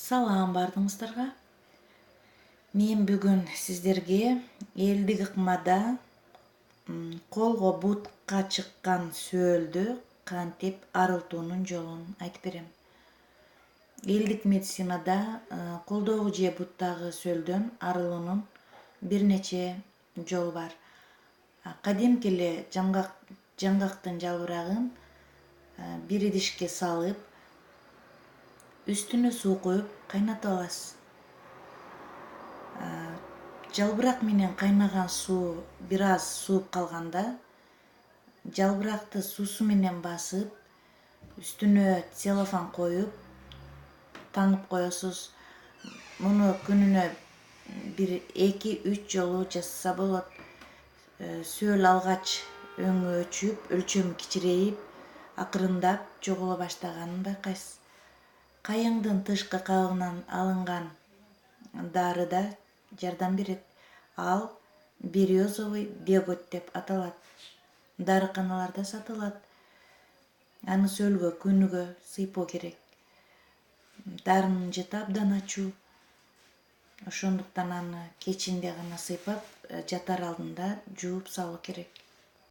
Салам бардыңыздарга. Мен бүгүн сиздерге элдик ыкмада колго бутка чыккан сөөлдү кантип арылтуунун жолун айтып берем. Элдик медицинада колдогу же буттагы сөөлдөн арылуунун бир нече жолу бар. Кадимки эле жаңгактын жалбырагын бир идишке салып, үстүнө суу коюп кайнатып аласыз. Жалбырак менен кайнаган суу бир аз сууп калганда, жалбыракты суусу менен басып, үстүнө целлофан коюп, таңып коесуз. Муну күнүнө бир 2-3 жолу жасаса болот. Сөөл алгач өңү өчүп, өлчөмү кичирейип, акырындап жоголо баштаганын байкайсыз. Кайыңдын тышкы кабыгынан алынган дары да жардам берет. Ал березовый деготь деп аталат. Дарыканаларда сатылат. Аны сөөлгө күнүгө сыйпоо керек. Дарынын жыты абдан ачуу. Ошондуктан аны кечинде гана сыйпап, жатар алдында жууп салуу керек.